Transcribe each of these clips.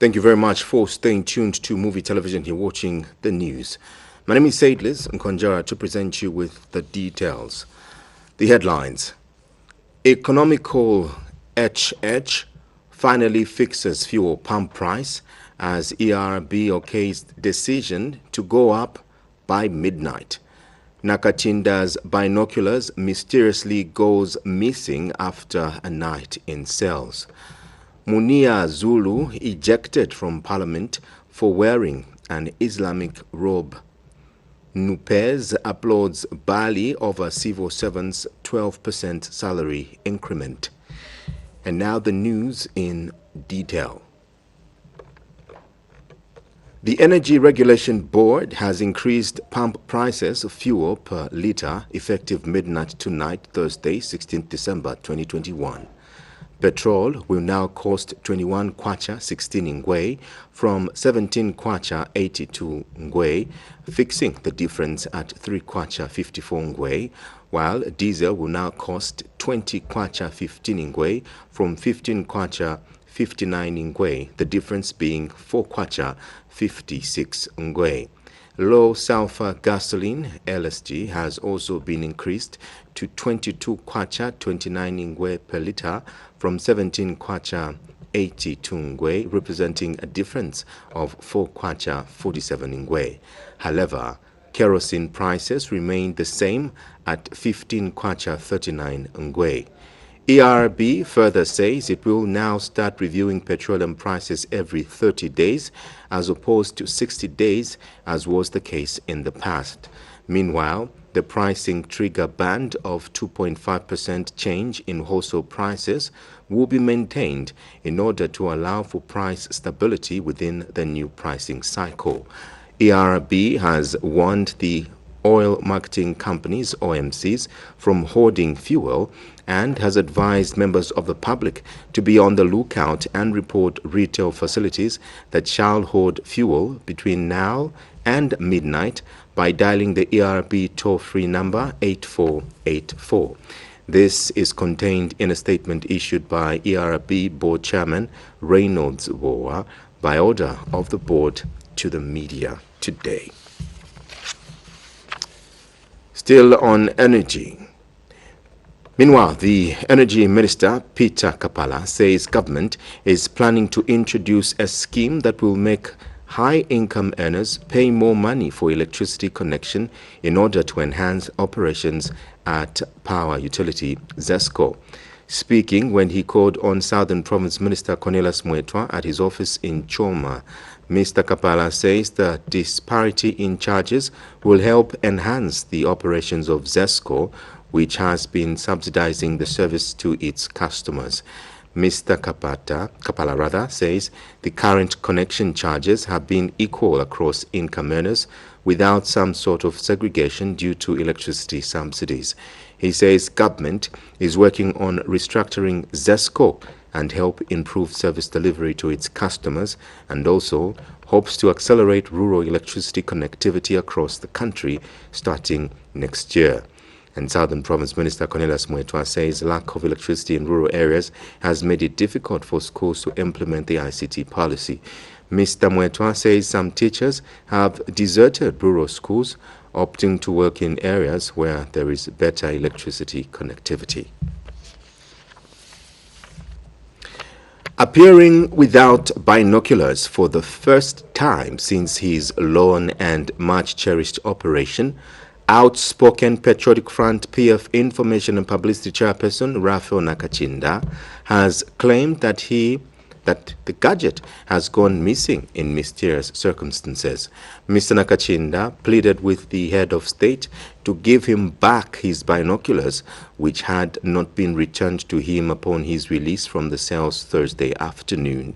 Thank you very much for staying tuned to Muvi Television here watching the news. My name is Saidlis Nkonjara to present you with the details. The headlines. Economical HH finally fixes fuel pump price as ERB okays decision to go up by midnight. Nakachinda's binoculars mysteriously goes missing after a night in cells. Munia Zulu ejected from parliament for wearing an Islamic robe. Nupez applauds Bali over civil servants' 12% salary increment. And now the news in detail. The Energy Regulation Board has increased pump prices of fuel per litre effective midnight tonight, Thursday, 16th December 2021. Petrol will now cost 21 kwacha 16 ngwe from 17 kwacha 82 ngwe, fixing the difference at 3 kwacha 54 ngwe, while diesel will now cost 20 kwacha 15 ngwe from 15 kwacha 59 ngwe, the difference being 4 kwacha 56 ngwe. Low sulfur gasoline LSG has also been increased to 22 kwacha 29 ngwe per litre from 17 kwacha 82 ngwe, representing a difference of 4 kwacha 47 ngwe. However, kerosene prices remain the same at 15 kwacha 39 ngwe. ERB further says it will now start reviewing petroleum prices every 30 days as opposed to 60 days as was the case in the past. Meanwhile, the pricing trigger band of 2.5% change in wholesale prices will be maintained in order to allow for price stability within the new pricing cycle. ERB has warned the oil marketing companies, OMCs, from hoarding fuel and has advised members of the public to be on the lookout and report retail facilities that shall hoard fuel between now and midnight by dialing the ERB toll-free number 8484. This is contained in a statement issued by ERB Board Chairman Reynolds Woa by order of the board to the media today. Still on energy. Meanwhile, the Energy Minister, Peter Kapala, says government is planning to introduce a scheme that will make high-income earners pay more money for electricity connection in order to enhance operations at power utility ZESCO. Speaking when he called on Southern Province Minister Cornelius Mwetwa at his office in Choma, Mr. Kapala says the disparity in charges will help enhance the operations of ZESCO, which has been subsidizing the service to its customers. Mr. Kapala says the current connection charges have been equal across income earners without some sort of segregation due to electricity subsidies. He says government is working on restructuring ZESCO and help improve service delivery to its customers, and also hopes to accelerate rural electricity connectivity across the country starting next year. And Southern Province Minister Cornelius Mwetwa says lack of electricity in rural areas has made it difficult for schools to implement the ICT policy. Mr. Mwetwa says some teachers have deserted rural schools, opting to work in areas where there is better electricity connectivity. Appearing without binoculars for the first time since his long and much-cherished operation, outspoken Patriotic Front PF Information and Publicity Chairperson Raphael Nakachinda has claimed that the gadget has gone missing in mysterious circumstances. Mr. Nakachinda pleaded with the head of state to give him back his binoculars, which had not been returned to him upon his release from the cells Thursday afternoon.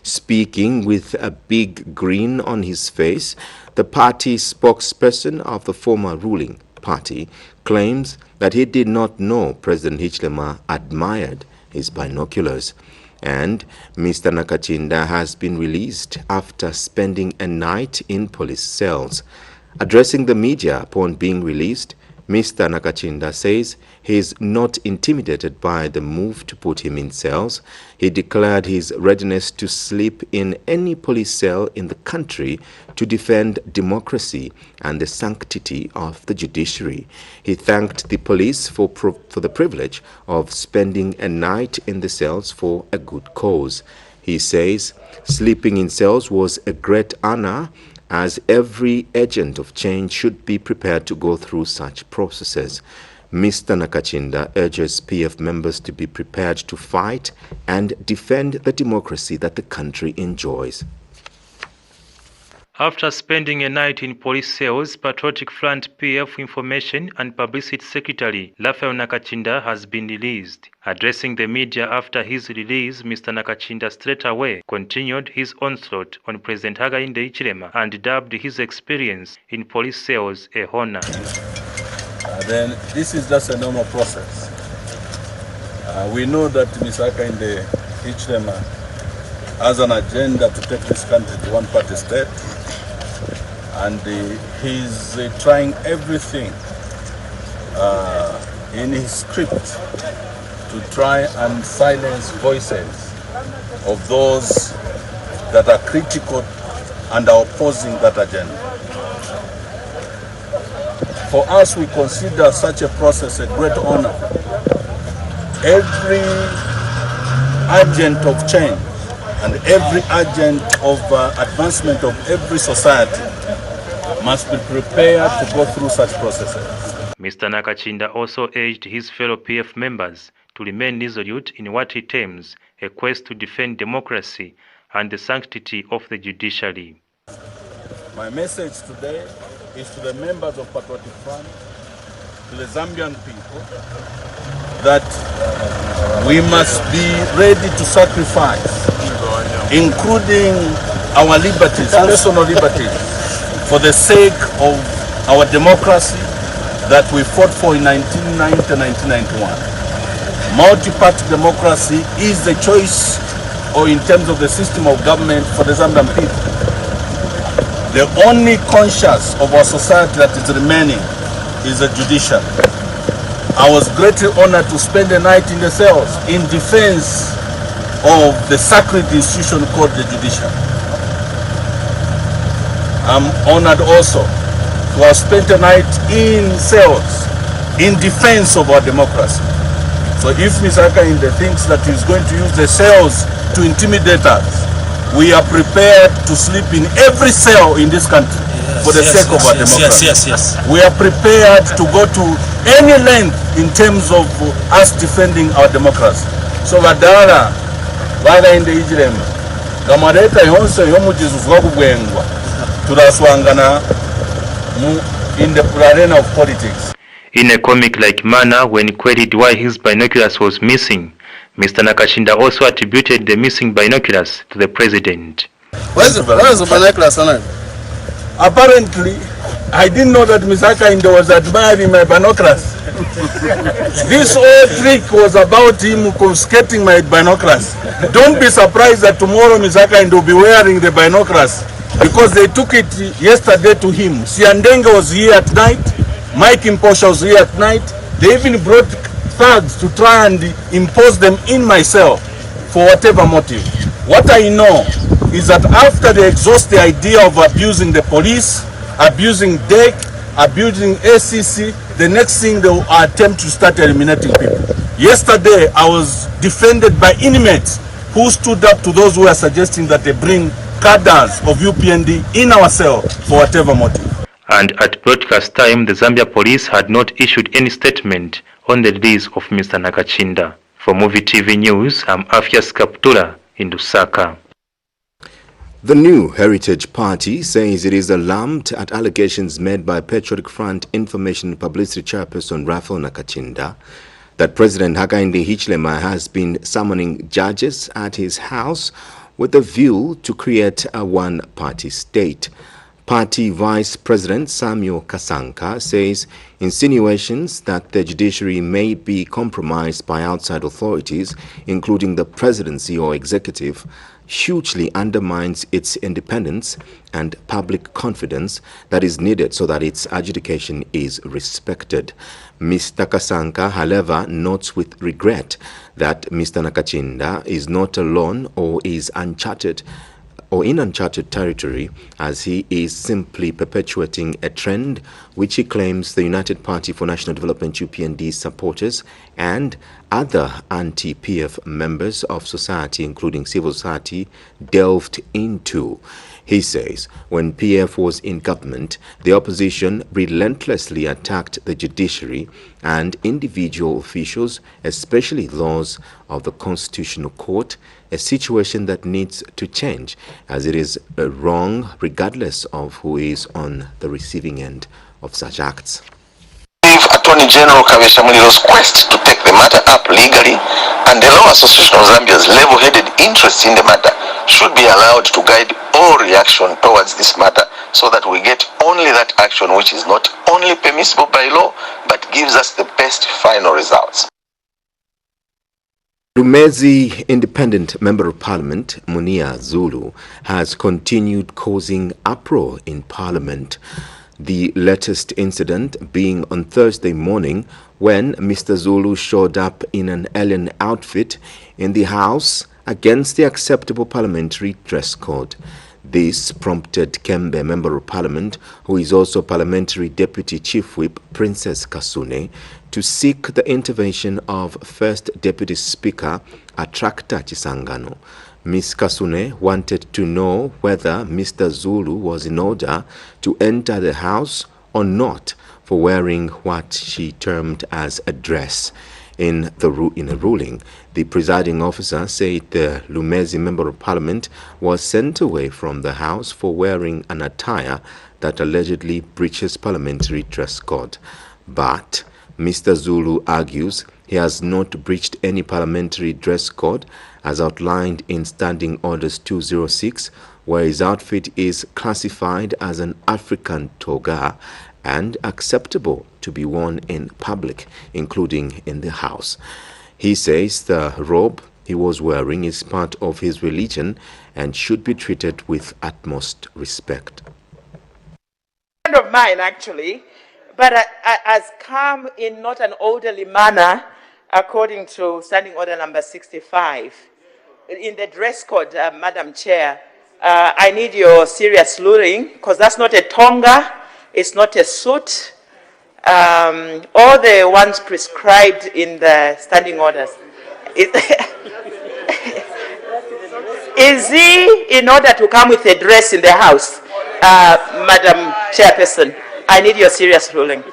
Speaking with a big grin on his face, the party spokesperson of the former ruling party claims that he did not know President Hichilema admired his binoculars. And Mr. Nakachinda has been released after spending a night in police cells. Addressing the media upon being released, Mr. Nakachinda says he is not intimidated by the move to put him in cells. He declared his readiness to sleep in any police cell in the country to defend democracy and the sanctity of the judiciary. He thanked the police for the privilege of spending a night in the cells for a good cause. He says sleeping in cells was a great honor, as every agent of change should be prepared to go through such processes. Mr. Nakachinda urges PF members to be prepared to fight and defend the democracy that the country enjoys. After spending a night in police cells, Patriotic Front PF Information and Publicity Secretary Raphael Nakachinda has been released. Addressing the media after his release, Mr. Nakachinda straight away continued his onslaught on President Hakainde Hichilema and dubbed his experience in police cells a honor. Then this is just a normal process. We know that Mr. Hakainde Hichilema has an agenda to take this country to one-party state. And he's trying everything in his script to try and silence voices of those that are critical and are opposing that agenda. For us, we consider such a process a great honor. Every agent of change and every agent of advancement of every society must be prepared to go through such processes. Mr. Nakachinda also urged his fellow PF members to remain resolute in what he terms a quest to defend democracy and the sanctity of the judiciary. My message today is to the members of Patriotic Front, to the Zambian people, that we must be ready to sacrifice, including our liberties, personal liberties, for the sake of our democracy that we fought for in 1990-1991. Multi-party democracy is the choice, or in terms of the system of government, for the Zambian people. The only conscience of our society that is remaining is the judiciary. I was greatly honored to spend the night in the cells in defense of the sacred institution called the judiciary. I'm honored also to have spent a night in cells in defense of our democracy. So if Mr. Hakainde thinks that he's going to use the cells to intimidate us, we are prepared to sleep in every cell in this country for the sake of our democracy. We are prepared to go to any length in terms of us defending our democracy. So Vadara, Hakainde Hichilema, Gamareta yonse yomujizufuka kubwengwa. In the arena of politics. In a comic-like manner, when queried why his binoculars was missing, Mr. Nakachinda also attributed the missing binoculars to the president. Where's the binoculars on it? Apparently, I didn't know that Mr. Hakainde was admiring my binoculars. This whole trick was about him confiscating my binoculars. Don't be surprised that tomorrow Mr. Hakainde will be wearing the binoculars, because they took it yesterday to him. Siandenge was here at night, Mike Imposha was here at night. They even brought thugs to try and impose them in my cell for whatever motive. What I know is that after they exhaust the idea of abusing the police, abusing DEC, abusing ACC, the next thing they will attempt to start eliminating people. Yesterday, I was defended by inmates who stood up to those who are suggesting that they bring cadres of UPND in our cell for whatever motive. And at broadcast time, the Zambia police had not issued any statement on the release of Mr. Nakachinda. For Muvi TV News, I'm Afias Kaptura in Lusaka. The New Heritage Party says it is alarmed at allegations made by Patriotic Front Information Publicity Chairperson Raphael Nakachinda that President Hakainde Hichilema has been summoning judges at his house with a view to create a one-party state. Party Vice President Samuel Kasanka says insinuations that the judiciary may be compromised by outside authorities, including the presidency or executive, hugely undermines its independence and public confidence that is needed so that its adjudication is respected. Mr. Kasanka, however, notes with regret that Mr. Nakachinda is not alone or is in uncharted territory, as he is simply perpetuating a trend which he claims the United Party for National Development UPND supporters and other anti-PF members of society, including civil society, delved into. He says when PF was in government, the opposition relentlessly attacked the judiciary and individual officials, especially those of the Constitutional Court, a situation that needs to change, as it is wrong regardless of who is on the receiving end of such acts. Attorney General Kavesha Muliro's quest to take the matter up legally and the Law Association of Zambia's level-headed interest in the matter should be allowed to guide all reaction towards this matter so that we get only that action which is not only permissible by law but gives us the best final results. Lumezi Independent Member of Parliament Munia Zulu has continued causing uproar in Parliament. The latest incident being on Thursday morning when Mr. Zulu showed up in an alien outfit in the House against the acceptable parliamentary dress code. This prompted Kembe Member of Parliament, who is also Parliamentary Deputy Chief Whip Princess Kasune, to seek the intervention of First Deputy Speaker Attracta Chisangano. Ms. Kasune wanted to know whether Mr. Zulu was in order to enter the House or not for wearing what she termed as a dress. In a ruling, the presiding officer said the Lumezi Member of Parliament was sent away from the House for wearing an attire that allegedly breaches parliamentary dress code. But Mr. Zulu argues he has not breached any parliamentary dress code as outlined in Standing Orders 206, where his outfit is classified as an African toga and acceptable to be worn in public, including in the House. He says the robe he was wearing is part of his religion and should be treated with utmost respect. A friend of mine, actually, but has come in not an orderly manner, according to Standing Order number 65. In the dress code, Madam Chair, I need your serious ruling, because that's not a tonga, it's not a suit, all the ones prescribed in the standing orders. Is he in order to come with a dress in the House? Madam Chairperson, I need your serious ruling.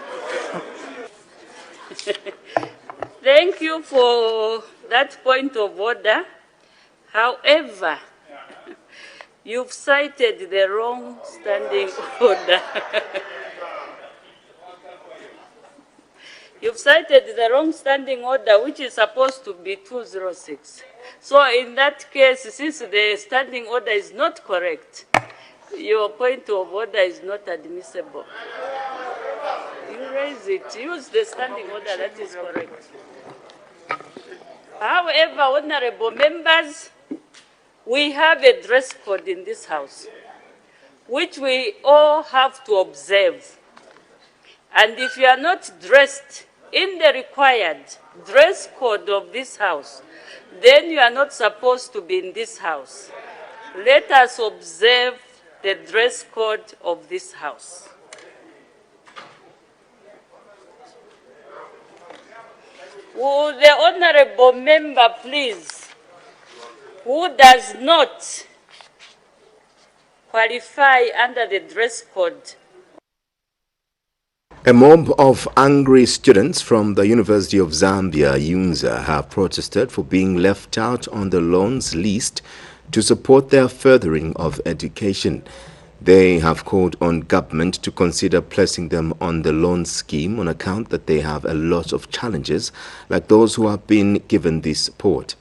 Thank you for that point of order. However, you've cited the wrong standing order. You've cited the wrong standing order, which is supposed to be 206. So in that case, since the standing order is not correct, your point of order is not admissible. You raise it. Use the standing order that is correct. However, honorable members, we have a dress code in this House, which we all have to observe. And if you are not dressed in the required dress code of this House, then you are not supposed to be in this House. Let us observe the dress code of this House. Will the honorable member, please, who does not qualify under the dress code? A mob of angry students from the University of Zambia, UNZA, have protested for being left out on the loans list to support their furthering of education. They have called on government to consider placing them on the loan scheme on account that they have a lot of challenges, like those who have been given this support.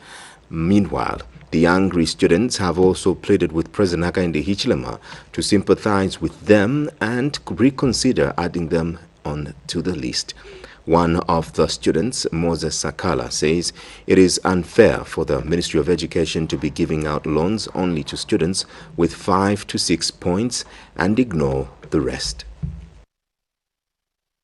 Meanwhile, The angry students have also pleaded with President Hakainde Hichilema to sympathize with them and reconsider adding them on to the list. One of the students, Moses Sakala, says it is unfair for the Ministry of Education to be giving out loans only to students with 5 to 6 points and ignore the rest.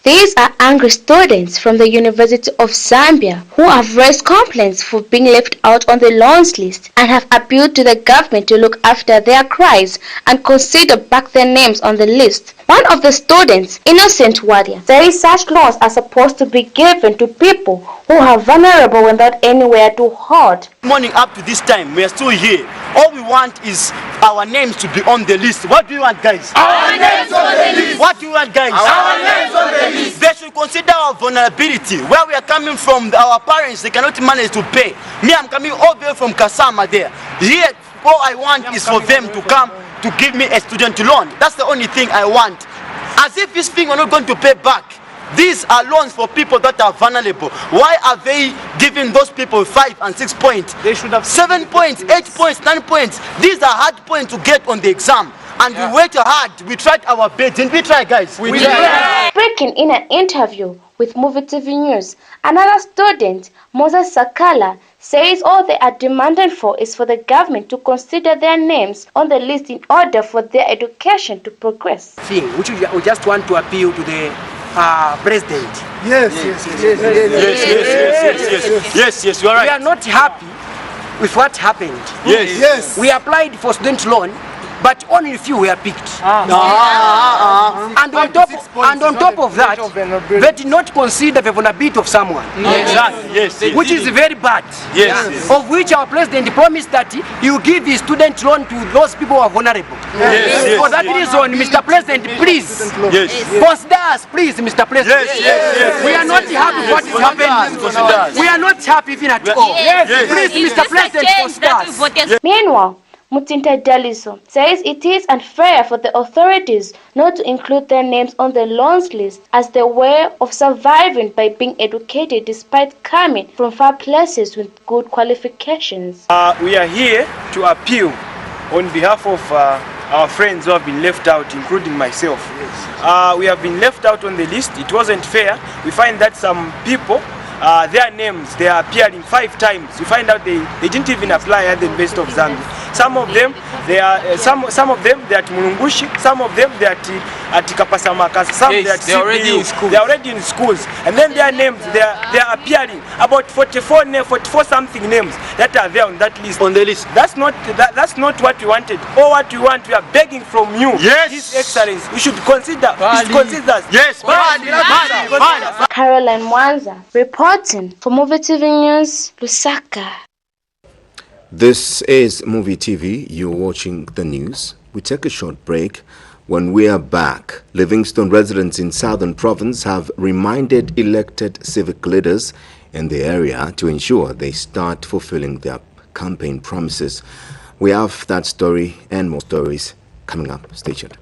These are angry students from the University of Zambia who have raised complaints for being left out on the loans list and have appealed to the government to look after their cries and consider back their names on the list. One of the students, Innocent Wadia, says such loans are supposed to be given to people who are vulnerable without anywhere to hide. Morning up to this time, we are still here. All we want is our names to be on the list. What do you want, guys? Our names on the list. What do you want, guys? Our names on the list. They should consider our vulnerability. Where we are coming from, our parents, they cannot manage to pay. Me, I'm coming all the way from Kasama there. Here, all I want is for them to come to give me a student loan. That's the only thing I want. As if this thing we're not going to pay back. These are loans for people that are vulnerable. Why are they giving those people 5 and 6 points? They should have 7 points, 8 points, 9 points. These are hard points to get on the exam. And we worked hard. We tried our best. Didn't we try, guys? We tried. Speaking in an interview with Muvi TV News, another student, Moses Sakala, says all they are demanding for is for the government to consider their names on the list in order for their education to progress. Which we just want to appeal to the president. Yes, you are right. We are not happy with what happened. Yes. We applied for student loan, but only few were picked. And on top of that, they did not consider the vulnerability of someone. Yes. Which is very bad. Yes. Of which our president promised that he will give the student loan to those people who are vulnerable. For that reason, Mr. President, please consider us, please, Mr. President. We are not happy with what is happening. We are not happy even at all. Please, Mr. President, consider us. Meanwhile, Mutinta Daliso says it is unfair for the authorities not to include their names on the loans list as their way of surviving by being educated despite coming from far places with good qualifications. We are here to appeal on behalf of our friends who have been left out, including myself. We have been left out on the list. It wasn't fair. We find that some people, their names, they are appearing 5 times. We find out they didn't even apply at the University of Zambia. Some of them, they are some of them they are at Mulungushi. Some of them they are at Kapasamaka. Some they are at CPU. They are already in schools. And then their names, they are appearing about 44 something names that are there on that list. On the list. That's not what we wanted. Or what we want, we are begging from you. Yes. His Excellency, you should consider. Yes. Caroline Mwanza reporting for Muvi TV News, Lusaka. This is Muvi TV. You're watching the news. We take a short break. When we are back, Livingstone residents in Southern Province have reminded elected civic leaders in the area to ensure they start fulfilling their campaign promises. We have that story and more stories coming up. Stay tuned.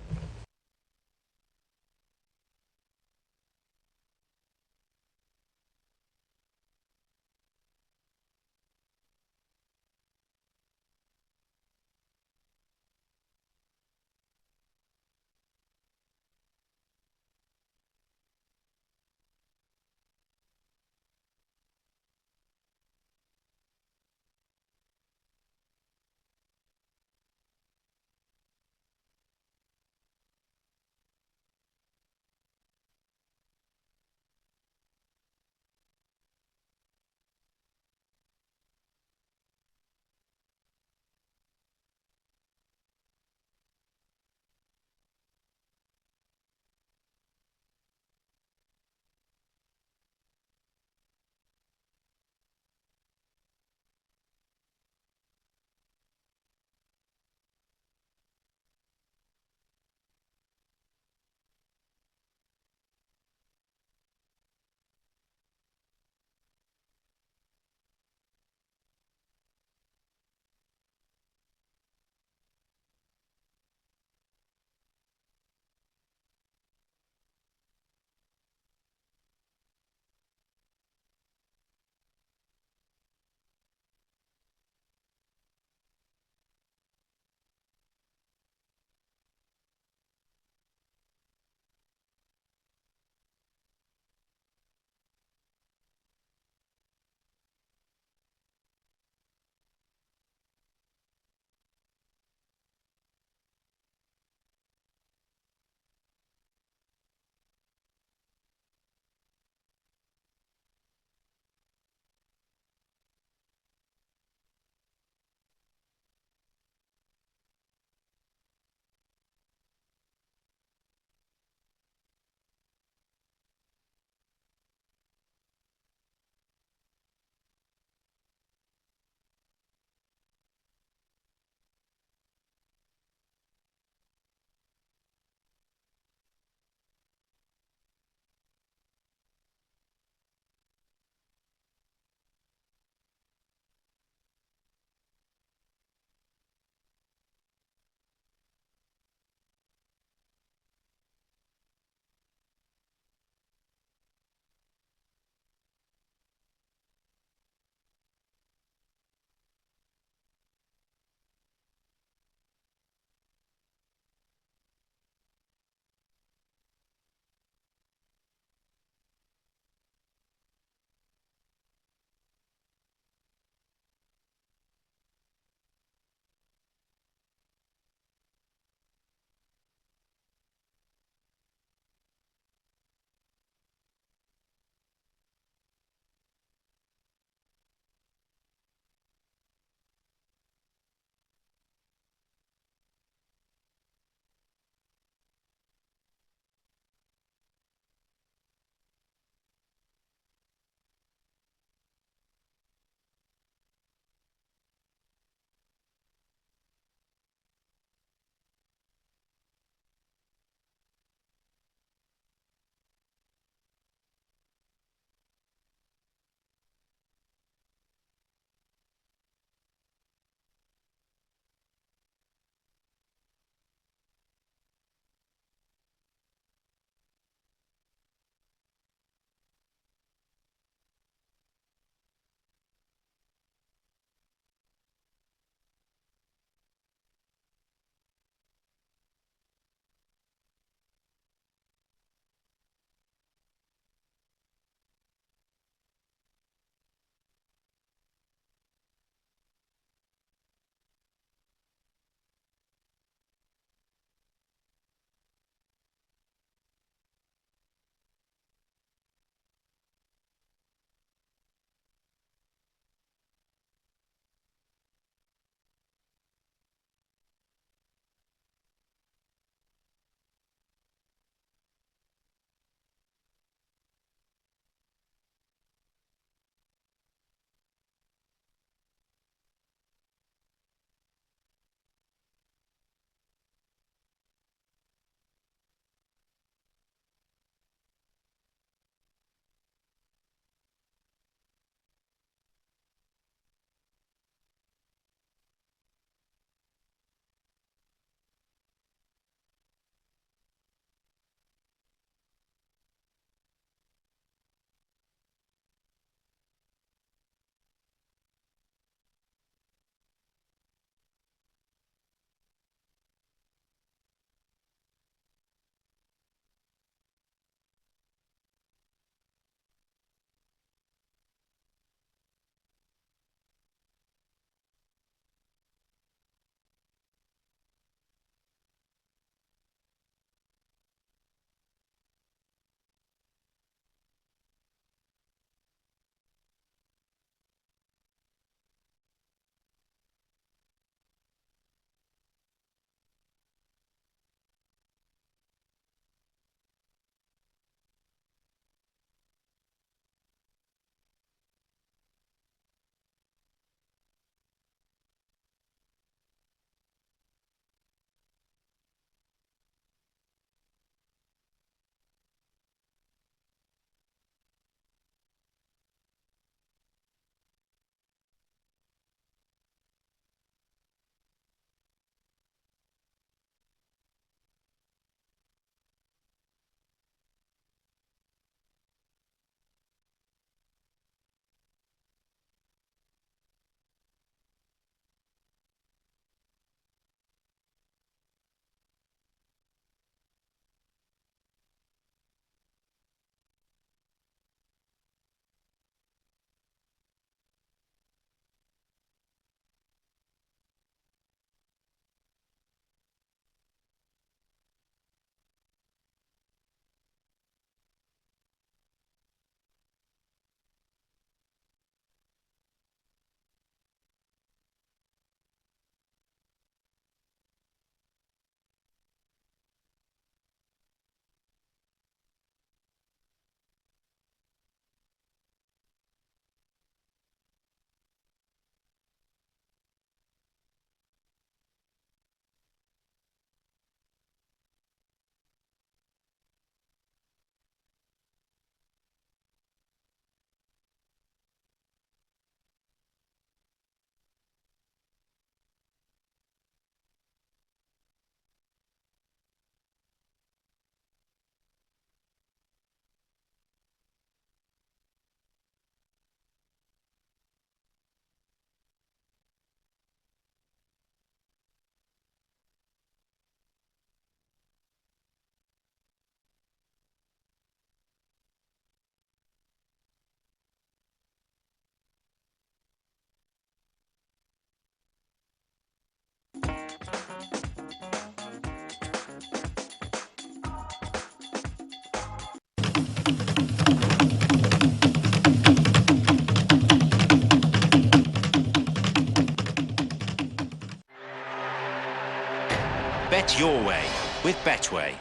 Bet your way with Betway.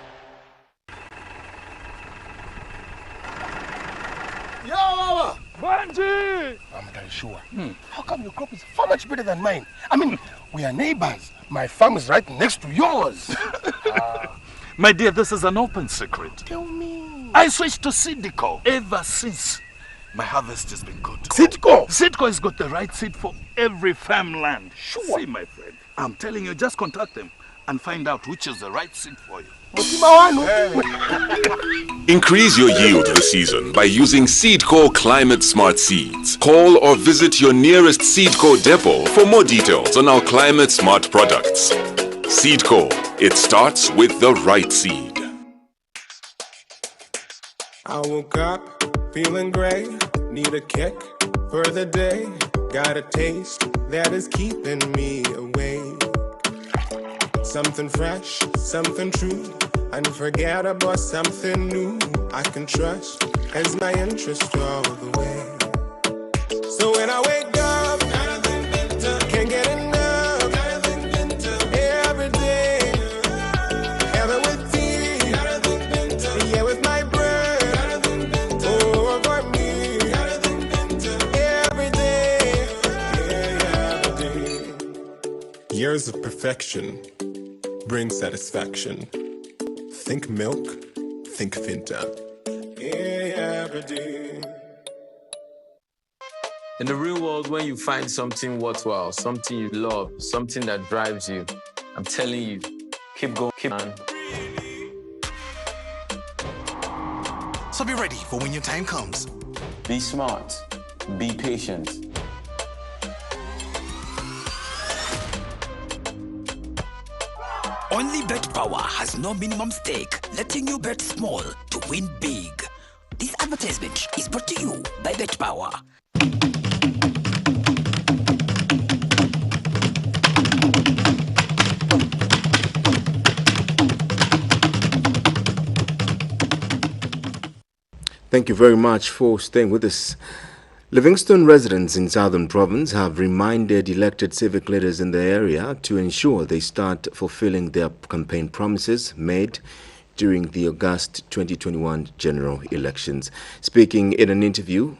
Yo, Wawa! Banji! I'm not sure. How come your crop is far much better than mine? I mean, we are neighbors. My farm is right next to yours. My dear, this is an open secret. Tell me. I switched to Sidco ever since. My harvest has been good. Sidco? Sidco has got the right seed for every farmland. Sure. See, my friend, I'm telling you, just contact them and find out which is the right seed for you. Increase your yield this season by using Seedco Climate Smart Seeds. Call or visit your nearest Seedco depot for more details on our Climate Smart products. Seedco, it starts with the right seed. I woke up feeling great, need a kick for the day. Got a taste that is keeping me awake. Something fresh, something true, unforgettable, something new. I can trust as my interest all the way. So when I wake up, can't get enough. Every day, have it with tea, yeah, with my bread. Oh, for me, every day, yeah, every day. Years of perfection bring satisfaction. Think milk, think Finta. Yeah, every day. In the real world, when you find something worthwhile, something you love, something that drives you, I'm telling you, keep going, keep on. So be ready for when your time comes. Be smart, be patient. Only Bet Power has no minimum stake, letting you bet small to win big. This advertisement is brought to you by Bet Power. Thank you very much for staying with us. Livingston residents in Southern Province have reminded elected civic leaders in the area to ensure they start fulfilling their campaign promises made during the August 2021 general elections. Speaking in an interview,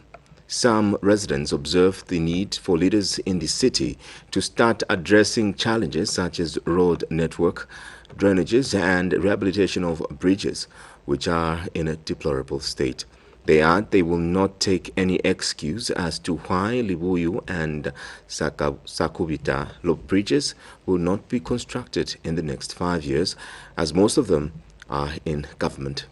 some residents observed the need for leaders in the city to start addressing challenges such as road network, drainages, and rehabilitation of bridges, which are in a deplorable state. They add they will not take any excuse as to why Libuyu and Sakubita bridges will not be constructed in the next 5 years, as most of them are in government.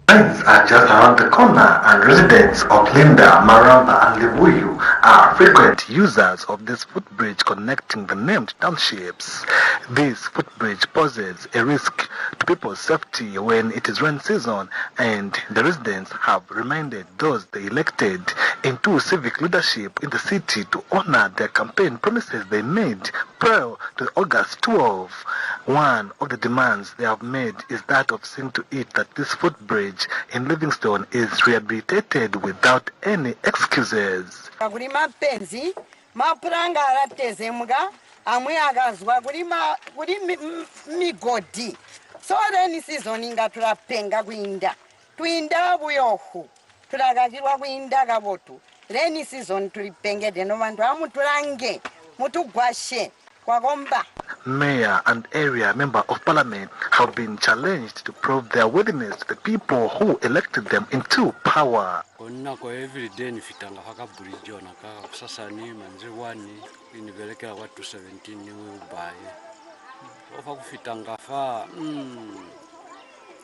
Trains are just around the corner, and residents of Linda, Maramba, and Libuyu are frequent users of this footbridge connecting the named townships. This footbridge poses a risk to people's safety when it is rain season, and the residents have reminded those they elected into civic leadership in the city to honor their campaign promises they made prior to August 12. One of the demands they have made is that of seeing to it that this footbridge in Livingstone is rehabilitated without any excuses. So rainy season inga turapenga gwinda twinda buyohu turagagirwa gwinda gabotu rainy season tulipengede no bantu amuturange mutugwashe kwagomba. Mayor and area member of parliament have been challenged to prove their worthiness to the people who elected them into power. Every day nifitanga haka bridge onaka sasa ni manze wani inibelekea watu 17 niwe ubaye ofa kufitanga fa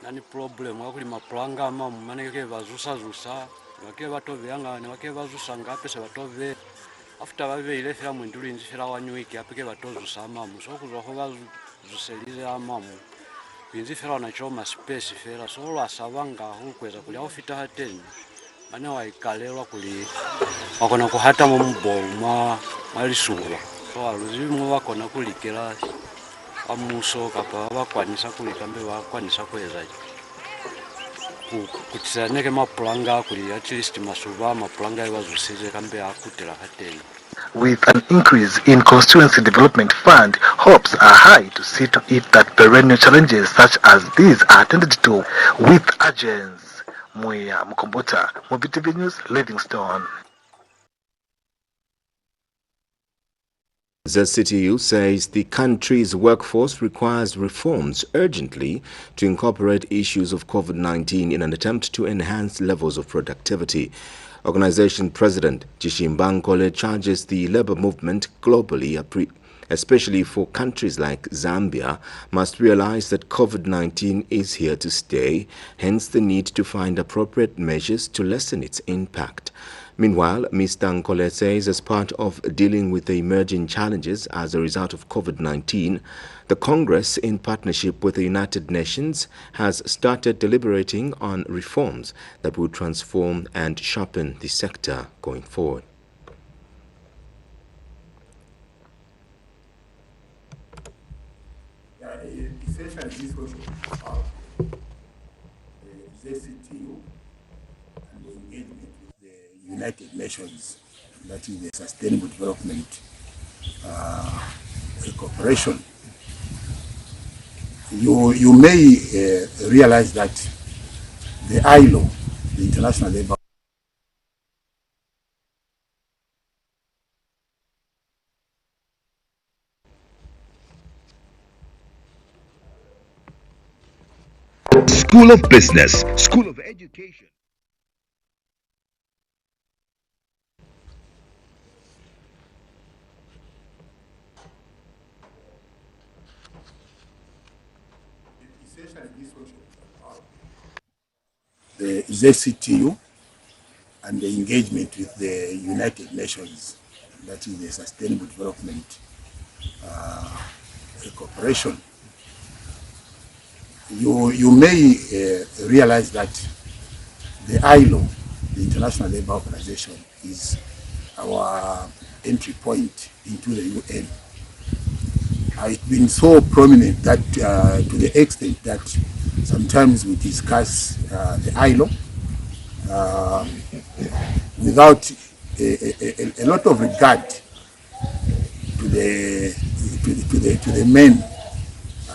nani problem wakuli maplanga ama maneke bazusa wake batove anga ne wake bazusa ngape se batove after bave ile fira mwinduli nzifira wanyuiki apike batozusa amamu so kuzwa ho bazuselize amamu binzifira na choma space fera so lwasabanga hukweza kulya ofita hateni ane waikalelwa kuli wakona kuhata mu mboma malisula so aluzimu wakona kulikira amuso kapa bakwanisa kulikambe bakwanisa kweza kutisaneke mapulanga kuli at least masuba mapulanga iwazusije kambe akutela kateni. With an increase in constituency development fund, hopes are high to see to it that perennial challenges such as these are attended to with urgency. Muya Mukombota, Muvi TV News, Livingstone. ZCTU says the country's workforce requires reforms urgently to incorporate issues of COVID-19 in an attempt to enhance levels of productivity. Organization President Chishimbangole charges the labor movement globally, especially for countries like Zambia, must realize that COVID-19 is here to stay, hence the need to find appropriate measures to lessen its impact. Meanwhile, Mr. Nkole says as part of dealing with the emerging challenges as a result of COVID-19, the Congress, in partnership with the United Nations, has started deliberating on reforms that will transform and sharpen the sector going forward. Essentially, this was about the ZCTU and the engagement with the United Nations, that is the Sustainable Development Cooperation. You may realize that the ILO, the International Labour School of Business, School of Education. Essentially, this workshop is about the ZCTU and the engagement with the United Nations, that is the Sustainable Development Cooperation. You may realize that the ILO, the International Labour Organization, is our entry point into the UN. It's been so prominent that to the extent that sometimes we discuss the ILO without a lot of regard to the main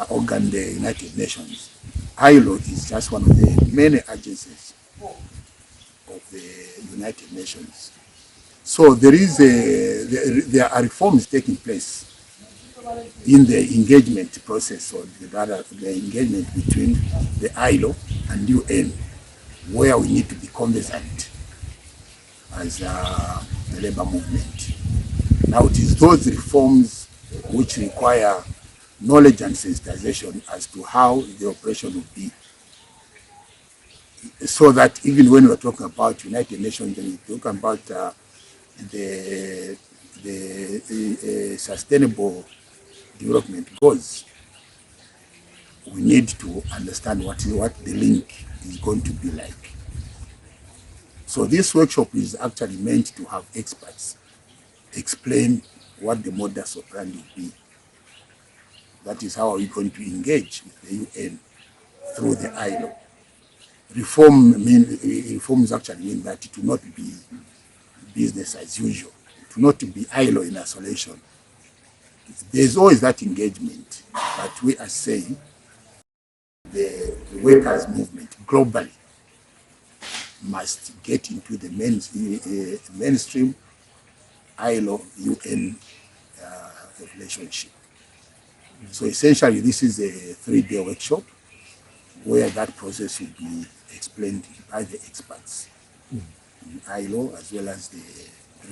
organ, the United Nations. ILO is just one of the many agencies of the United Nations. So there are reforms taking place in the engagement process, or the engagement between the ILO and UN, where we need to be conversant as the labor movement. Now it is those reforms which require knowledge and sensitization as to how the operation will be, so that even when we're talking about United Nations and we're talking about the sustainable development goals, we need to understand what the link is going to be like. So this workshop is actually meant to have experts explain what the modus operandi will be. That is how we're going to engage with the UN through the ILO. Reforms actually mean that it will not be business as usual. It will not be ILO in isolation. There's always that engagement, but we are saying the workers' movement globally must get into the mainstream ILO-UN relationship. So essentially, this is a 3-day workshop where that process will be explained by the experts in ILO as well as the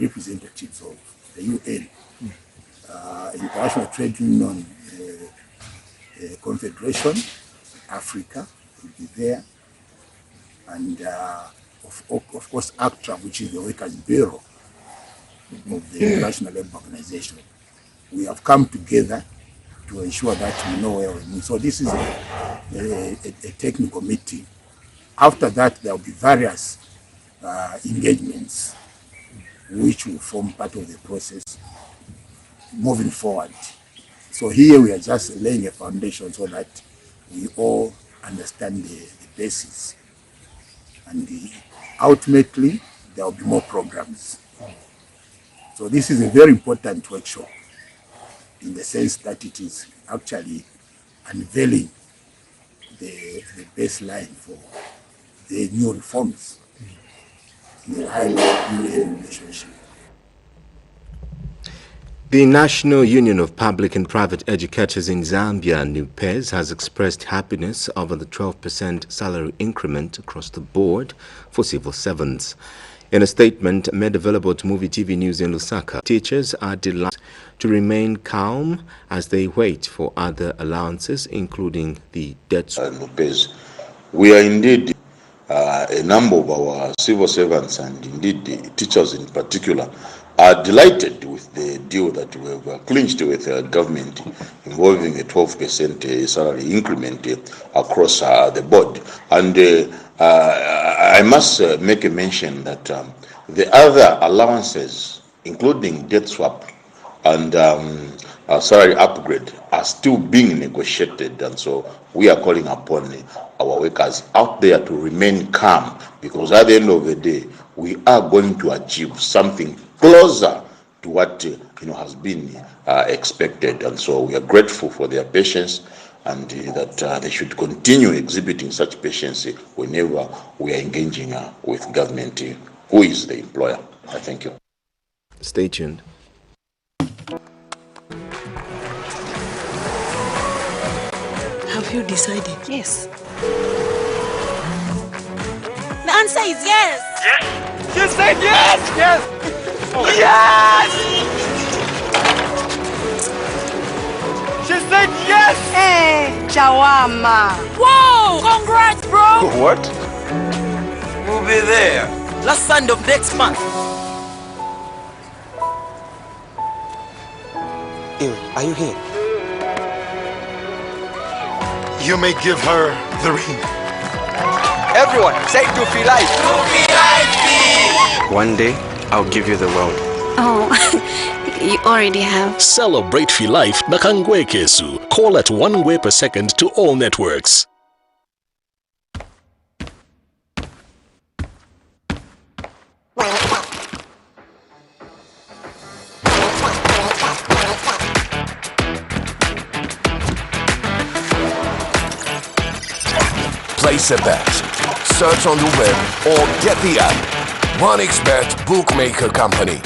representatives of the UN. International Trade Union Confederation, Africa will be there, and of course ACTRA, which is the Workers' Bureau of the International Labour Organization. We have come together to ensure that we know where we need. So this is a technical meeting. After that, there will be various engagements which will form part of the process moving forward. So here we are just laying a foundation so that we all understand the basis and ultimately there will be more programs. So this is a very important workshop in the sense that it is actually unveiling the baseline for the new reforms in the high-level relationship. The National Union of Public and Private Educators in Zambia, NUPEZ, has expressed happiness over the 12% salary increment across the board for civil servants. In a statement made available to Muvi TV News in Lusaka, teachers are delighted to remain calm as they wait for other allowances, including the debt. NUPEZ, we are indeed a number of our civil servants and indeed the teachers in particular are delighted with the deal that we have clinched with the government involving a 12% salary increment across the board. And I must make a mention that the other allowances, including debt swap and salary upgrade, are still being negotiated, and so we are calling upon our workers out there to remain calm, because at the end of the day we are going to achieve something closer to what has been expected, and so we are grateful for their patience, and that they should continue exhibiting such patience whenever we are engaging with government, who is the employer. I thank you. Stay tuned. Have you decided? Yes. The answer is yes. Yes. You said yes. Yes. Oh. Yes. She said yes. Hey, Chawama. Whoa! Congrats, bro. What? We'll be there. Last Sunday of next month. Are you here? You may give her the ring. Everyone, say Tufi Life. Tufi Life. One day, I'll give you the world. Oh, you already have. Celebrate Fi Life na Kangwe Kesu. Call at 1 Ngwe per second to all networks. Place a bet, search on the web, or get the app. 1xBet Bookmaker Company.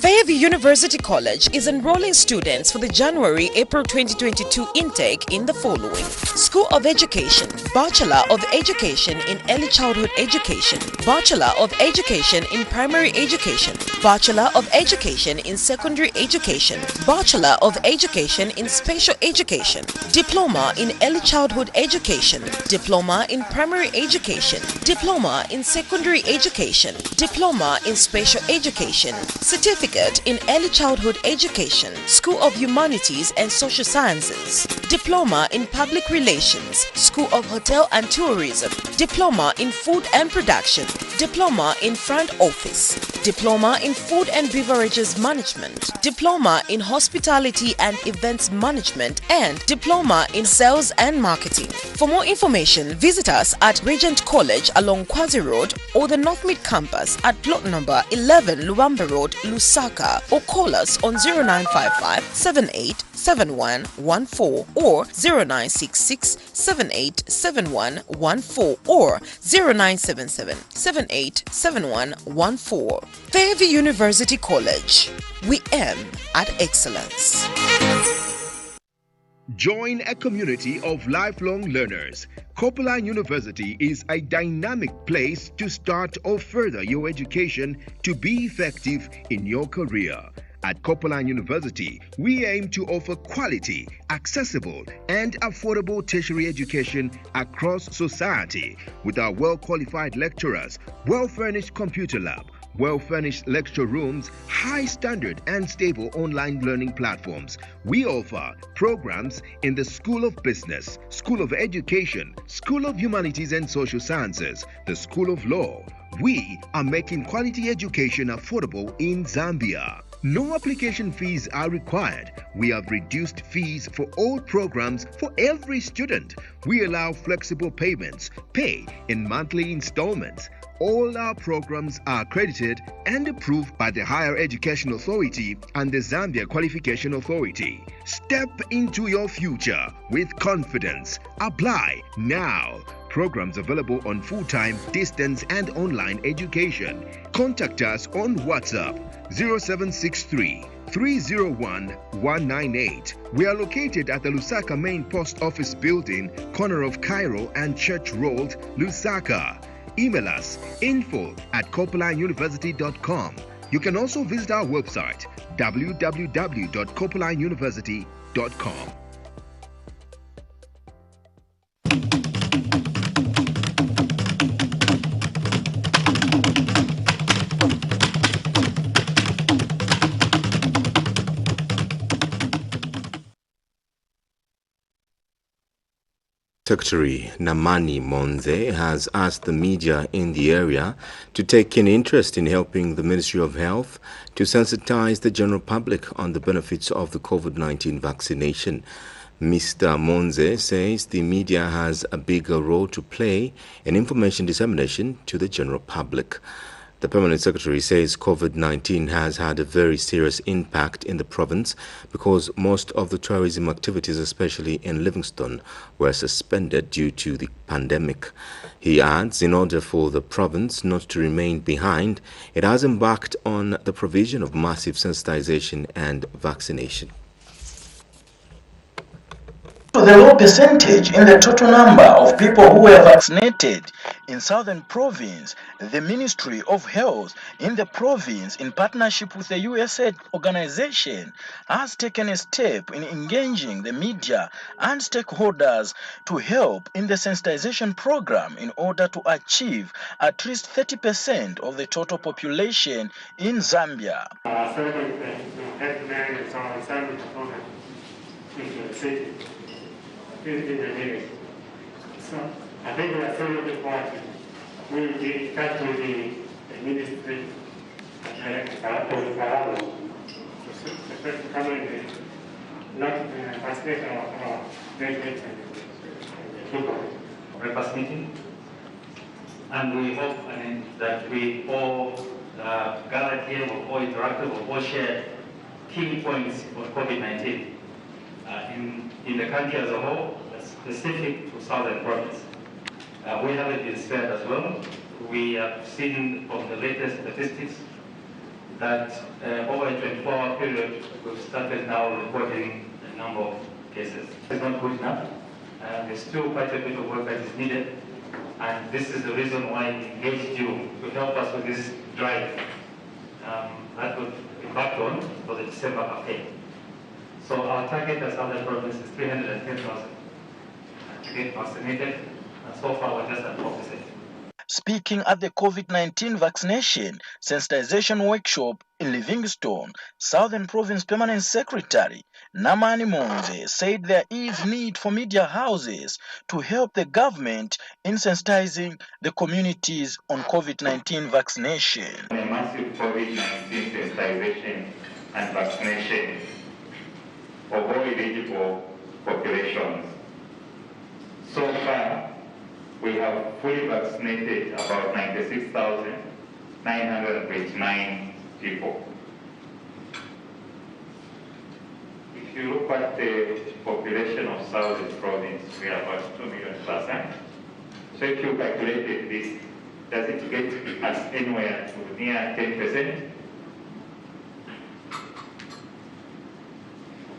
Fairview University College is enrolling students for the January-April 2022 intake in the following: School of Education, Bachelor of Education in Early Childhood Education, Bachelor of Education in Primary Education, Bachelor of Education in Secondary Education, Bachelor of Education in Special Education, Diploma in Early Childhood Education, Diploma in Primary Education, Diploma in Secondary Education, Diploma in Special Education, Certificate in Early Childhood Education, School of Humanities and Social Sciences, Diploma in Public Relations, School of Hotel and Tourism, Diploma in Food and Production, Diploma in Front Office, Diploma in Food and Beverages Management, Diploma in Hospitality and Events Management, and Diploma in Sales and Marketing. For more information, visit us at Regent College along Kwazi Road or the North Mid Campus at plot number 11 Luamba Road, Lusaka, or call us on 0955 787114 or 0966 787114 or 0977 787114. Fairview University College. We aim at excellence. Join a community of lifelong learners. Copeland University is a dynamic place to start or further your education to be effective in your career. At Copeland University, we aim to offer quality, accessible, and affordable tertiary education across society with our well-qualified lecturers, well-furnished computer lab, well-furnished lecture rooms, high standard and stable online learning platforms. We offer programs in the School of Business, School of Education, School of Humanities and Social Sciences, the School of Law. We are making quality education affordable in Zambia. No application fees are required. We have reduced fees for all programs for every student. We allow flexible payments, pay in monthly installments. All our programs are accredited and approved by the Higher Education Authority and the Zambia Qualification Authority. Step into your future with confidence. Apply now. Programs available on full-time, distance and online education. Contact us on WhatsApp 0763 301 198. We are located at the Lusaka Main Post Office Building, corner of Cairo and Church Road, Lusaka. Email us info@copelanduniversity.com. You can also visit our website www.copelanduniversity.com. Secretary Namani Monze has asked the media in the area to take keen interest in helping the Ministry of Health to sensitize the general public on the benefits of the COVID-19 vaccination. Mr. Monze says the media has a bigger role to play in information dissemination to the general public. The Permanent Secretary says COVID-19 has had a very serious impact in the province because most of the tourism activities, especially in Livingstone, were suspended due to the pandemic. He adds, in order for the province not to remain behind, it has embarked on the provision of massive sensitization and vaccination. The low percentage in the total number of people who were vaccinated in Southern Province, the Ministry of Health in the province, in partnership with the USAID organization, has taken a step in engaging the media and stakeholders to help in the sensitization program in order to achieve at least 30% of the total population in Zambia. In the village. So I think we are so looking forward to we will discuss with the ministry and the first coming not vaccination of our graduates and people. Breakfast meeting, and we hope that we all gathered here, we all interacted, we all shared key points on COVID-19. In the country as a whole, specific to Southern Province. We haven't been spared as well. We have seen from the latest statistics that over a 24-hour period, we've started now reporting a number of cases. It's not good enough. There's still quite a bit of work that is needed, and this is the reason why we engaged you to help us with this drive that we've embarked on for the December campaign. So our target as Southern Province is 310,000 to get vaccinated, and so far we're just at 4%. Speaking at the COVID-19 vaccination sensitization workshop in Livingstone, Southern Province Permanent Secretary Namani Monze said there is need for media houses to help the government in sensitizing the communities on COVID-19 vaccination. A massive COVID-19 sensitization and vaccination of all eligible populations. So far, we have fully vaccinated about 96,929 people. If you look at the population of Southern Province, we are about 2 million person. So if you calculated this, does it get us anywhere to near 10%?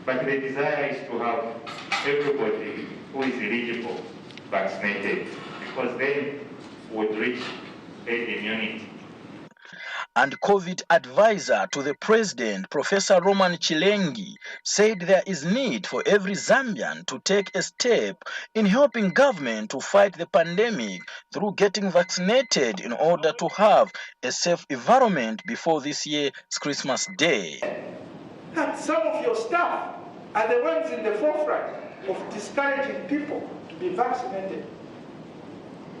But the desire is to have everybody who is eligible vaccinated, because then would reach herd immunity. And COVID advisor to the president, Professor Roman Chilengi, said there is need for every Zambian to take a step in helping government to fight the pandemic through getting vaccinated in order to have a safe environment before this year's Christmas Day. That some of your staff are the ones in the forefront of discouraging people to be vaccinated.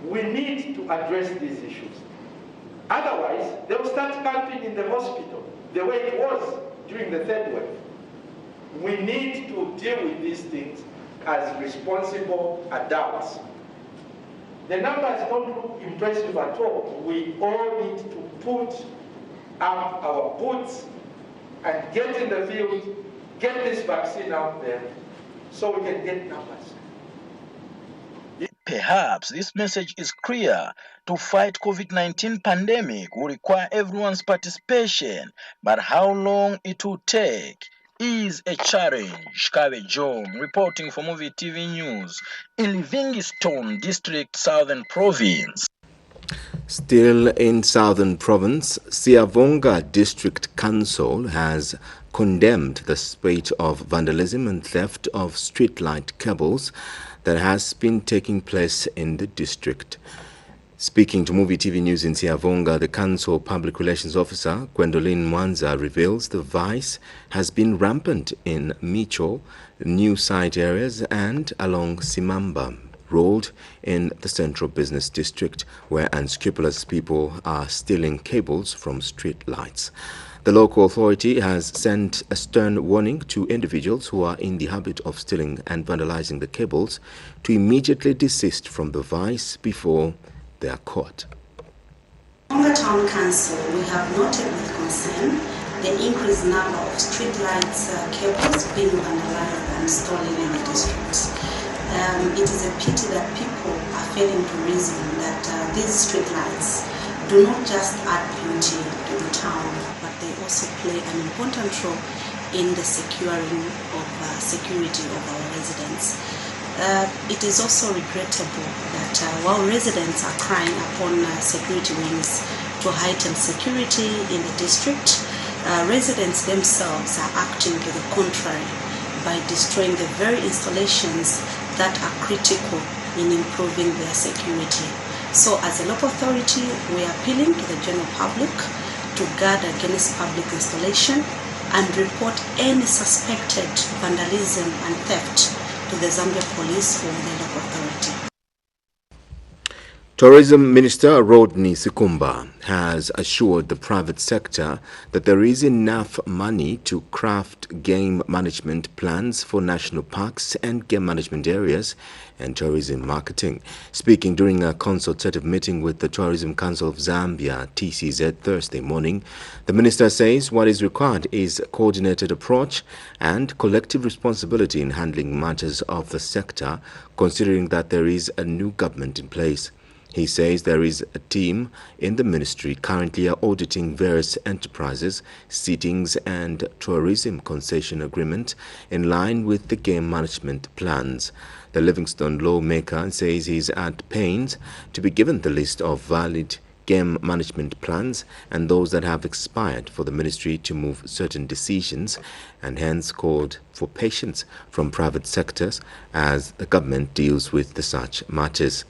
We need to address these issues. Otherwise, they will start camping in the hospital the way it was during the third wave. We need to deal with these things as responsible adults. The numbers don't look impressive at all. We all need to put up our boots and get in the field, get this vaccine out there so we can get numbers. Perhaps this message is clear. To fight COVID-19 pandemic will require everyone's participation, but how long it will take is a challenge. Kabe John reporting for Muvi TV News in Livingstone District, Southern Province. Still in Southern Province, Siavonga District Council has condemned the spate of vandalism and theft of streetlight cables that has been taking place in the district. Speaking to Muvi TV News in Siavonga, the Council Public Relations Officer, Gwendolyn Mwanza, reveals the vice has been rampant in Micho, new site areas and along Simamba Road in the Central Business District, where unscrupulous people are stealing cables from street lights. The local authority has sent a stern warning to individuals who are in the habit of stealing and vandalizing the cables to immediately desist from the vice before they are caught. Siavonga Town Council, we have noted with concern the increased number of street lights cables being vandalized and stolen in the district. It is a pity that people are failing to reason that these street lights do not just add beauty to the town, but they also play an important role in the securing of security of our residents. It is also regrettable that while residents are crying upon security wings to heighten security in the district, residents themselves are acting to the contrary by destroying the very installations that are critical in improving their security. So as a local authority, we are appealing to the general public to guard against public installation and report any suspected vandalism and theft to the Zambia Police or the local authority. Tourism Minister Rodney Sikumba has assured the private sector that there is enough money to craft game management plans for national parks and game management areas and tourism marketing. Speaking during a consultative meeting with the Tourism Council of Zambia, TCZ, Thursday morning, the minister says what is required is a coordinated approach and collective responsibility in handling matters of the sector, considering that there is a new government in place. He says there is a team in the ministry currently auditing various enterprises, sittings and tourism concession agreement in line with the game management plans. The Livingstone lawmaker says he is at pains to be given the list of valid game management plans and those that have expired for the ministry to move certain decisions, and hence called for patience from private sectors as the government deals with such matters.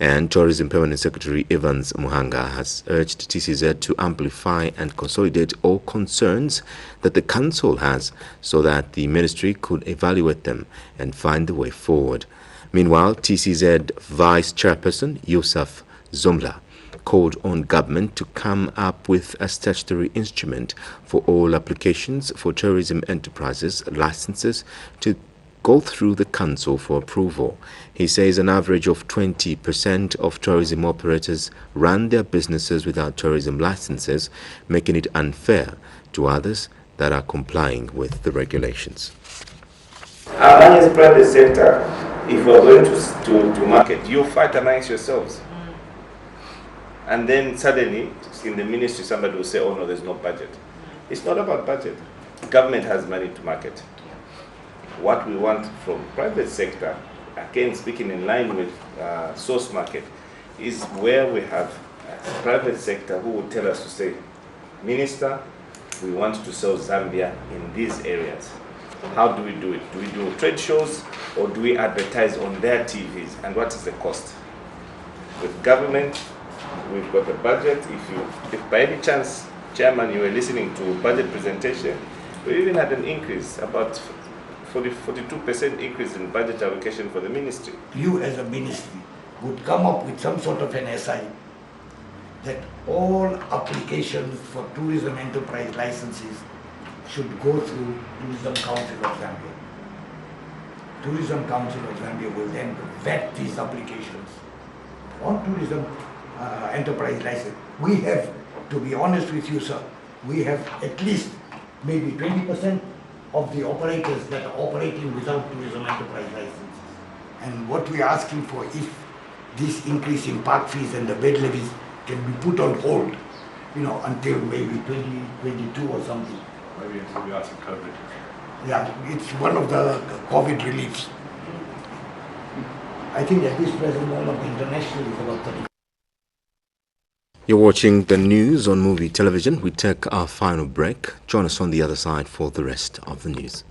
And Tourism Permanent Secretary Evans Muhanga has urged TCZ to amplify and consolidate all concerns that the Council has so that the Ministry could evaluate them and find the way forward. Meanwhile, TCZ Vice Chairperson Yusuf Zomla called on government to come up with a statutory instrument for all applications for tourism enterprises licenses to go through the council for approval. He says an average of 20% of tourism operators run their businesses without tourism licenses, making it unfair to others that are complying with the regulations. As private sector, if we're going to market, you fight amongst yourselves. And then suddenly, in the ministry, somebody will say, oh no, there's no budget. It's not about budget. Government has money to market. What we want from private sector, again speaking in line with source market, is where we have private sector who will tell us to say, Minister, we want to sell Zambia in these areas. How do we do it? Do we do trade shows or do we advertise on their TVs? And what is the cost? With government, we've got a budget. If by any chance, Chairman, you were listening to budget presentation, we even had an increase, about 42% increase in budget allocation for the ministry. You as a ministry would come up with some sort of an SI that all applications for tourism enterprise licenses should go through Tourism Council of Zambia. Tourism Council of Zambia will then vet these applications on tourism enterprise license. We have, to be honest with you, sir, we have at least maybe 20% of the operators that are operating without tourism enterprise licenses. And what we are asking for, if this increase in park fees and the bed levies can be put on hold, you know, until maybe 2022 or something. Maybe until we have some COVID. Yeah, it's one of the COVID reliefs. I think at this present moment, internationally, is about 30. You're watching the news on Muvi Television. We take our final break. Join us on the other side for the rest of the news.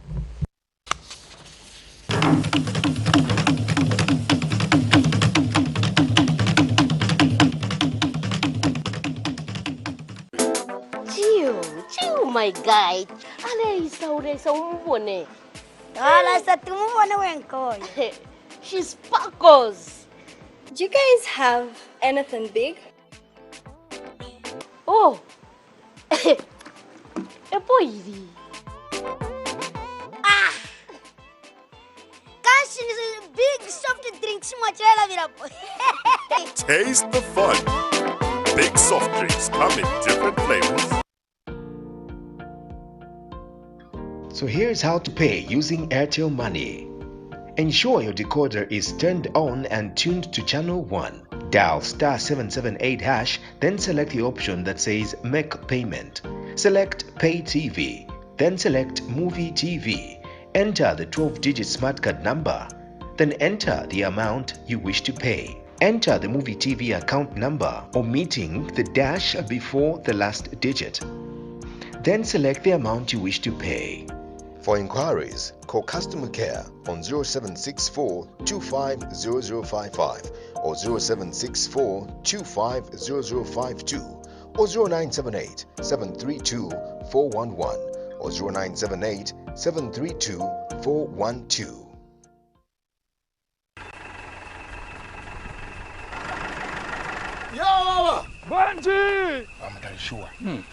Chiu, my guy. Ule umbone. Ala sa tumubone wenko. She sparkles. Do you guys have anything big? Oh. A boy. Ah. Kashin is a big soft drinks machela virapo. Taste the fun. Big soft drinks come in different flavors. So here's how to pay using Airtel Money. Ensure your decoder is turned on and tuned to channel 1. Dial *778#, then select the option that says Make Payment. Select Pay TV, then select Movie TV. Enter the 12-digit smart card number, then enter the amount you wish to pay. Enter the Movie TV account number, omitting the dash before the last digit. Then select the amount you wish to pay. For inquiries, call customer care on 0764 250055 or 0764 250052 or 0978 732 411 or 0978 732 412. Yo, Banji! I'm not sure.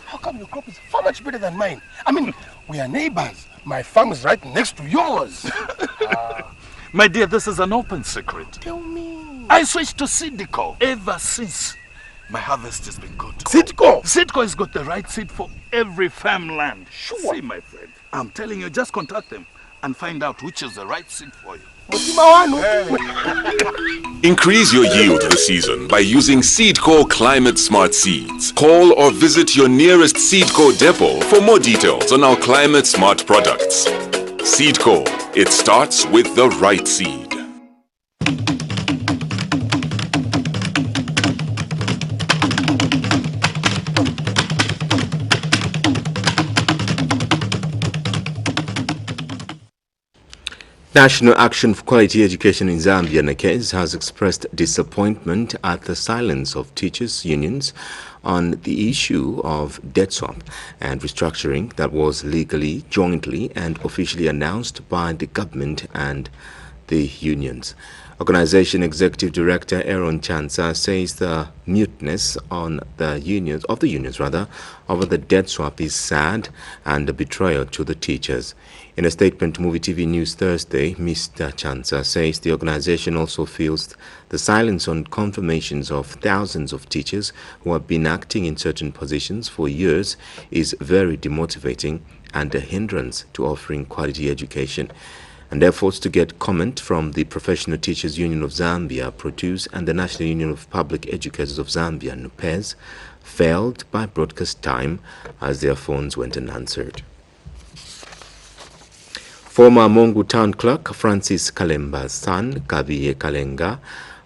How come your crop is far much better than mine? I mean, we are neighbors. My farm is right next to yours. My dear, this is an open secret. Tell me. I switched to Sidco ever since. My harvest has been good. Sidco? Sidco has got the right seed for every farmland. Sure. See, my friend, I'm telling you, just contact them and find out which is the right seed for you. Increase your yield this season by using Seedco Climate Smart Seeds. Call or visit your nearest Seedco depot for more details on our Climate Smart products. Seedco, it starts with the right seed. National Action for Quality Education in Zambia, NACEZ, has expressed disappointment at the silence of teachers' unions on the issue of debt swap and restructuring that was legally, jointly and officially announced by the government and the unions. Organization Executive Director Aaron Chansa says the muteness on the unions over the debt swap is sad and a betrayal to the teachers. In a statement to Muvi TV News Thursday, Mr. Chansa says the organization also feels the silence on confirmations of thousands of teachers who have been acting in certain positions for years is very demotivating and a hindrance to offering quality education. And efforts to get comment from the Professional Teachers Union of Zambia, Produce, and the National Union of Public Educators of Zambia, NUPEZ, failed by broadcast time as their phones went unanswered. Former Mongu Town Clerk Francis Kalemba's son, Kabiye Kalenga,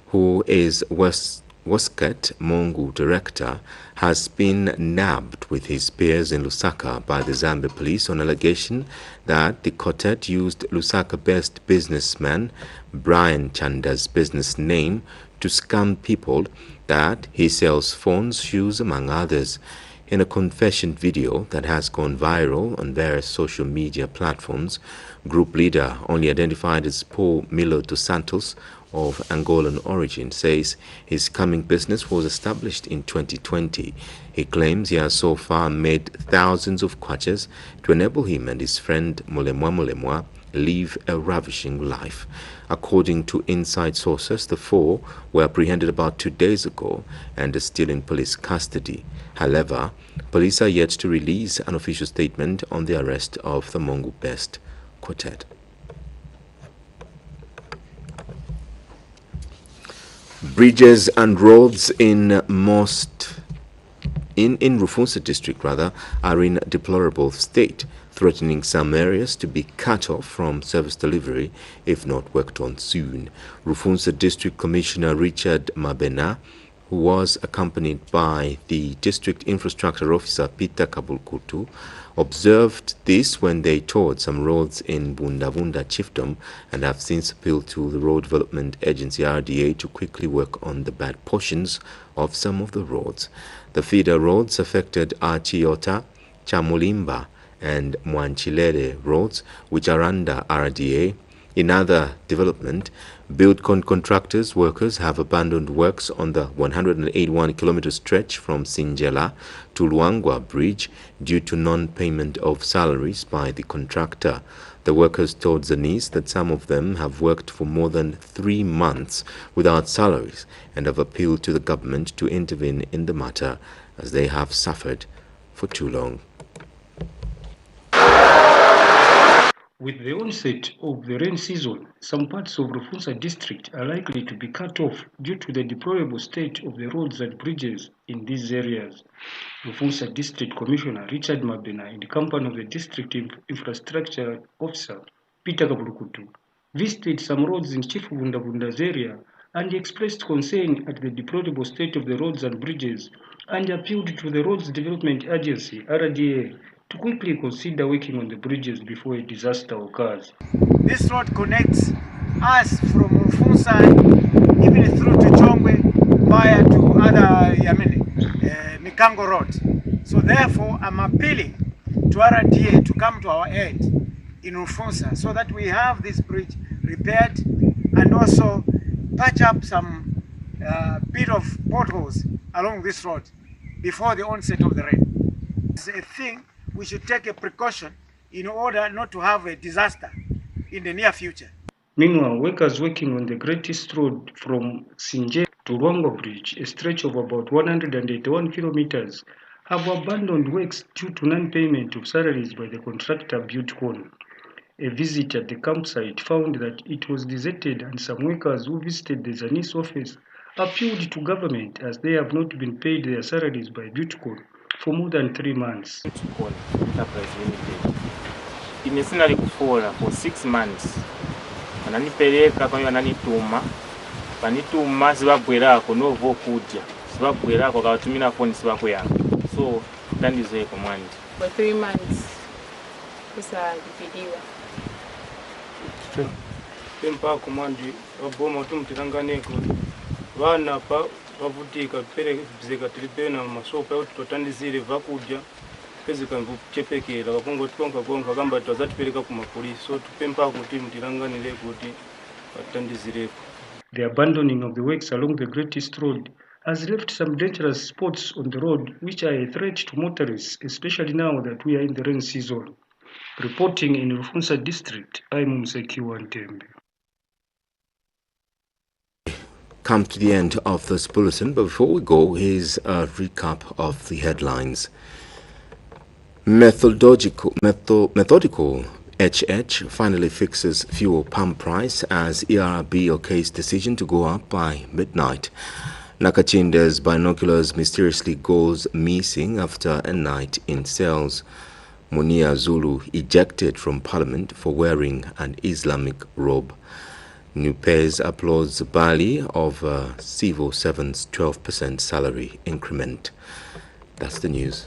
who is Waskat Mongu Director, has been nabbed with his peers in Lusaka by the Zambia police on allegation that the quartet used Lusaka-based businessman Brian Chanda's business name to scam people that he sells phones, shoes, among others. In a confession video that has gone viral on various social media platforms, group leader, only identified as Paul Milo dos Santos, of Angolan origin, says his coming business was established in 2020. He claims he has so far made thousands of kwaches to enable him and his friend Mulemwa live a ravishing life. According to inside sources, the four were apprehended about 2 days ago and are still in police custody. However, police are yet to release an official statement on the arrest of the Mongu Best quartet. Bridges and roads in Rufunsa district are in a deplorable state, threatening some areas to be cut off from service delivery if not worked on soon. Rufunsa District Commissioner Richard Mabena, who was accompanied by the District Infrastructure Officer Peter Kabulkutu, observed this when they toured some roads in Bundavunda Chiefdom and have since appealed to the Road Development Agency RDA to quickly work on the bad portions of some of the roads. The feeder roads affected are Chiota, Chamulimba and Mwanchilele roads, which are under RDA. In other development, Buildcon contractors workers have abandoned works on the 181-kilometer stretch from Sinjela to Luangwa Bridge due to non-payment of salaries by the contractor. The workers told Zanis that some of them have worked for more than 3 months without salaries and have appealed to the government to intervene in the matter as they have suffered for too long. With the onset of the rain season, some parts of Rufunsa district are likely to be cut off due to the deplorable state of the roads and bridges in these areas. Rufunsa District Commissioner Richard Mabena, in the company of the District Infrastructure Officer Peter Kabulukutu, visited some roads in Chief Vundavunda's area and expressed concern at the deplorable state of the roads and bridges and appealed to the Roads Development Agency RDA to quickly consider working on the bridges before a disaster occurs. This road connects us from Rufunsa even through to Chongwe via to other Mikango Road. So therefore I'm appealing to RDA to come to our aid in Rufunsa so that we have this bridge repaired and also patch up some bit of potholes along this road before the onset of the rain. It's a thing we should take a precaution in order not to have a disaster in the near future. Meanwhile, workers working on the greatest road from Sinje to Ruangwa Bridge, a stretch of about 181 kilometers, have abandoned works due to non-payment of salaries by the contractor Buildcon. A visit at the campsite found that it was deserted and some workers who visited the Zanis office appealed to government as they have not been paid their salaries by Buildcon for more than 3 months. Imesinali kufola for 6 months. Ananipeleka kwa ananituma. Panituma sibabwerako novo kudya. Sibabwerako kawatumina phone sibakweyanga. So tandize ko mwandi. For 3 months. Kusalipidiwa. Tempa kumandi oboma tumtikanganeko. Vana pa bavutika pere bizeka tilipena masopa yote totandizire vakudya pezeka mvuchepekera bakongo tonka gonga kamba twazatipeleka ku mapolisi so tupempa kuti mtiranganire kuti batandizireko. The abandoning of the works along the Greatest Road has left some dangerous spots on the road which are a threat to motorists, especially now that we are in the rain season. Reporting in Rufunsa district, I'm Mseki Wantembe. Come to the end of this bulletin, but before we go, here's a recap of the headlines. Methodical HH finally fixes fuel pump price as ERB okays decision to go up by midnight. Nakachinda's binoculars mysteriously goes missing after a night in cells. Munia Zulu ejected from parliament for wearing an Islamic robe. Nupez applauds Bali of civil servants' 12% salary increment. That's the news.